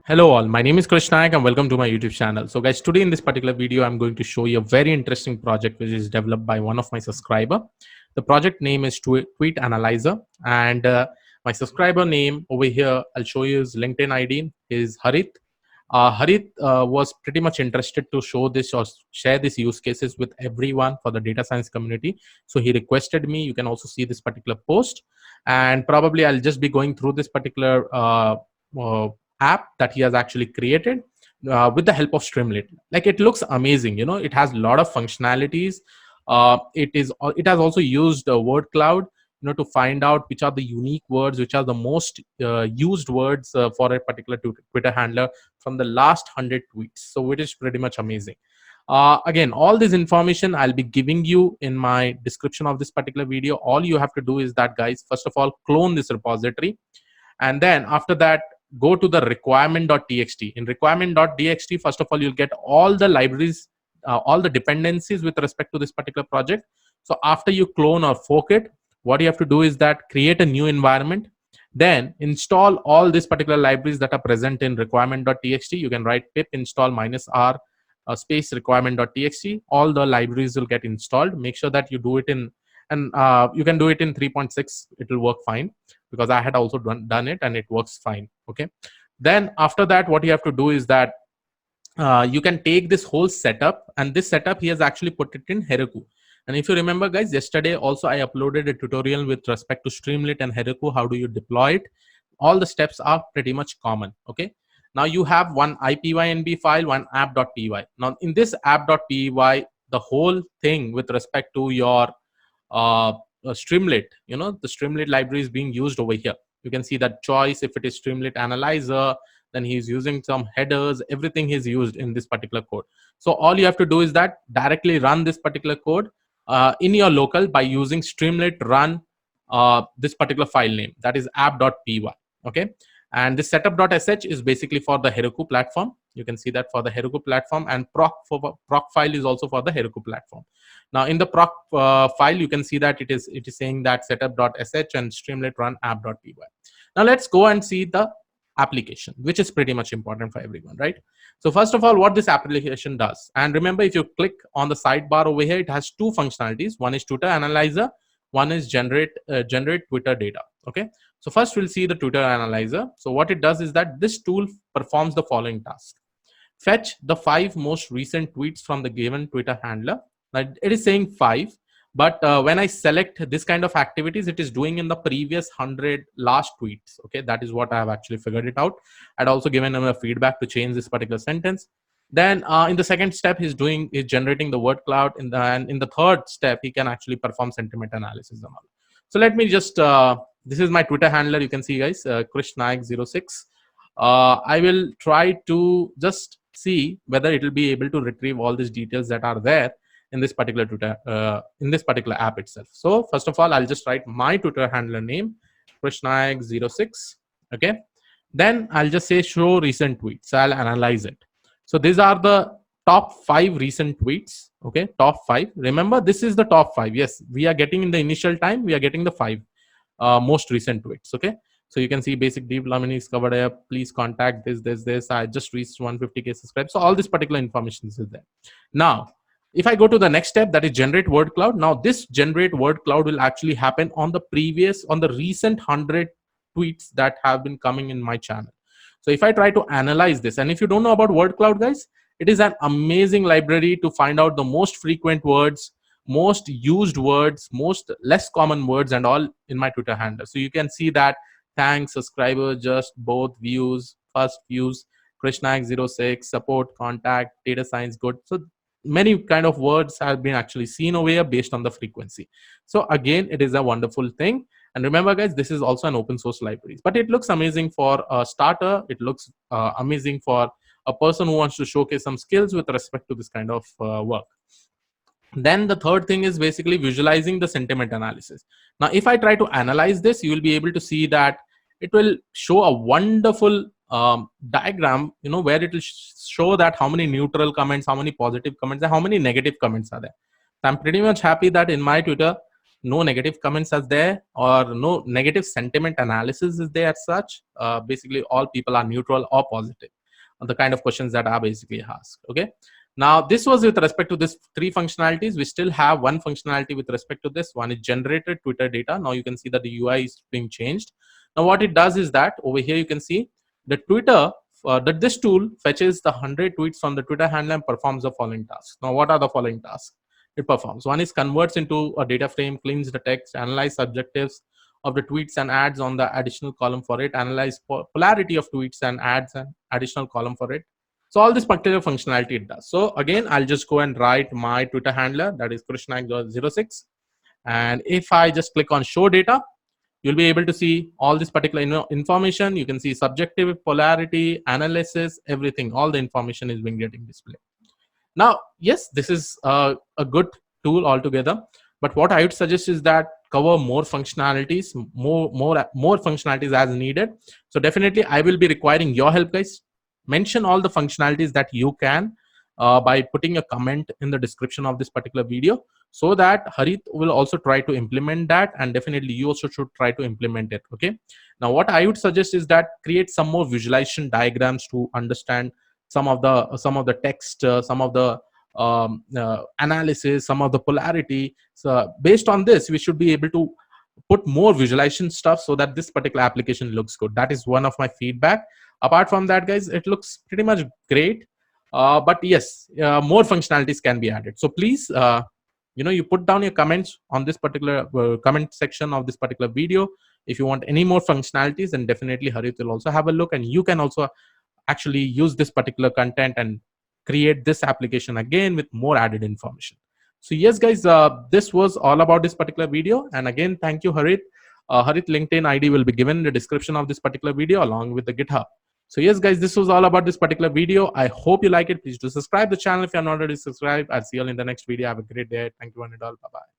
Hello all, my name is Krish Nayak and welcome to my YouTube channel. So guys, today in this particular video, I'm going to show you a very interesting project which is developed by one of my subscriber. The project name is Tweet Analyzer, and my subscriber name over here, I'll show you his LinkedIn ID, is Harith. Harith was pretty much interested to show this or share these use cases with everyone for the data science community. So he requested me. You can also see this particular post, and probably I'll just be going through this particular uh, app that he has actually created with the help of Streamlit. Like, it looks amazing. You know, it has a lot of functionalities. It has also used word cloud, to find out which are the unique words, which are the most used words for a particular Twitter handler from the last 100 tweets. So it is pretty much amazing. Again, all this information I'll be giving you in my description of this particular video. All you have to do is that, guys, first of all, clone this repository, and then after that, go to the requirement.txt. In requirement.txt, first of all, you'll get all the libraries, all the dependencies with respect to this particular project. So after you clone or fork it, what you have to do is that create a new environment, then install all these particular libraries that are present in requirement.txt. You can write pip install -r space requirement.txt. All the libraries will get installed. Make sure that you do it in, and you can do it in 3.6. It will work fine, because I had also done it and it works fine. Okay. Then after that, what you have to do is that you can take this whole setup, and this setup he has actually put it in Heroku. And if you remember, guys, yesterday also I uploaded a tutorial with respect to Streamlit and Heroku. How do you deploy it? All the steps are pretty much common. Okay. Now you have one IPYNB file, one app.py. Now in this app.py, the whole thing with respect to your Streamlit, the Streamlit library is being used over here. You can see that choice. If it is Streamlit Analyzer, then he's using some headers. Everything is used in this particular code. So all you have to do is that directly run this particular code in your local by using Streamlit run this particular file name, that is app.py. Okay. And this setup.sh is basically for the Heroku platform. You can see that for the Heroku platform, and proc file is also for the Heroku platform. Now in the proc file, you can see that it is saying that setup.sh and Streamlit run app.py. Now let's go and see the application, which is pretty much important for everyone, right? So first of all, what this application does, and remember, if you click on the sidebar over here, it has two functionalities. One is Twitter Analyzer, one is generate Twitter data. Okay. So first we'll see the Twitter Analyzer. So what it does is that this tool performs the following task: fetch the 5 most recent tweets from the given Twitter handler. Now it is saying 5, but when I select this kind of activities, it is doing in the previous 100 last tweets. Okay, that is what I have actually figured it out. I'd also given him a feedback to change this particular sentence. Then in the second step, he's generating the word cloud. And in the third step, he can actually perform sentiment analysis and all. So let me just this is my Twitter handler. You can see, guys, Krish Nayak 06. I will try to just see whether it will be able to retrieve all these details that are there in this particular Twitter in this particular app itself. So first of all, I'll just write my Twitter handler name, Krish Nayak 06. Okay. Then I'll just say show recent tweets. So I'll analyze it. So these are the top 5 recent tweets. Okay, top 5. Remember, this is the top 5. Yes, we are getting in the initial time, we are getting the 5 most recent tweets. Okay. So you can see basic deep learning is covered up. Please contact this. I just reached 150K subscribers. So all this particular information is there. Now, if I go to the next step, that is generate word cloud. Now this generate word cloud will actually happen on the recent 100 tweets that have been coming in my channel. So if I try to analyze this, and if you don't know about word cloud, guys, it is an amazing library to find out the most frequent words, most used words, most less common words, and all in my Twitter handle. So you can see that thanks, subscriber, just, both, views, first views, Krish Nayak 06, support, contact, data science, good. So many kind of words have been actually seen over here based on the frequency. So again, it is a wonderful thing. And remember, guys, this is also an open source library, but it looks amazing for a starter. It looks amazing for a person who wants to showcase some skills with respect to this kind of work. Then the third thing is basically visualizing the sentiment analysis. Now, if I try to analyze this, you will be able to see that it will show a wonderful diagram, where it will show that how many neutral comments, how many positive comments, and how many negative comments are there. So I'm pretty much happy that in my Twitter, no negative comments are there, or no negative sentiment analysis is there as such. Basically, all people are neutral or positive. the kind of questions that are basically asked. Okay. Now this was with respect to this three functionalities. We still have one functionality with respect to this. One is generated Twitter data. Now you can see that the UI is being changed. Now what it does is that over here you can see the Twitter that this tool fetches the 100 tweets from the Twitter handle and performs the following tasks. Now what are the following tasks it performs? One is converts into a data frame, cleans the text, analyze subjectives of the tweets and adds on the additional column for it, analyze polarity of tweets and adds an additional column for it. So all this particular functionality it does. So again, I'll just go and write my Twitter handler, that is Krishnak06. And if I just click on show data, you'll be able to see all this particular information. You can see subjective, polarity, analysis, everything. All the information is being getting displayed. Now, yes, this is a good tool altogether. But what I would suggest is that cover more functionalities, more functionalities as needed. So definitely, I will be requiring your help, guys. Mention all the functionalities that you can by putting a comment in the description of this particular video, so that Harit will also try to implement that, and definitely you also should try to implement it. Okay. Now, what I would suggest is that create some more visualization diagrams to understand some of the text, some of the analysis, some of the polarity. So based on this, we should be able to put more visualization stuff so that this particular application looks good. That is one of my feedback. Apart from that, guys, it looks pretty much great. But yes, more functionalities can be added. So please, you put down your comments on this particular comment section of this particular video. If you want any more functionalities, then definitely Harit will also have a look, and you can also actually use this particular content and create this application again with more added information. So yes, guys, this was all about this particular video. And again, thank you, Harit. Harit LinkedIn ID will be given in the description of this particular video along with the GitHub. So yes, guys, this was all about this particular video. I hope you like it. Please do subscribe the channel if you're not already subscribed. I'll see you all in the next video. Have a great day. Thank you, one and all. Bye-bye.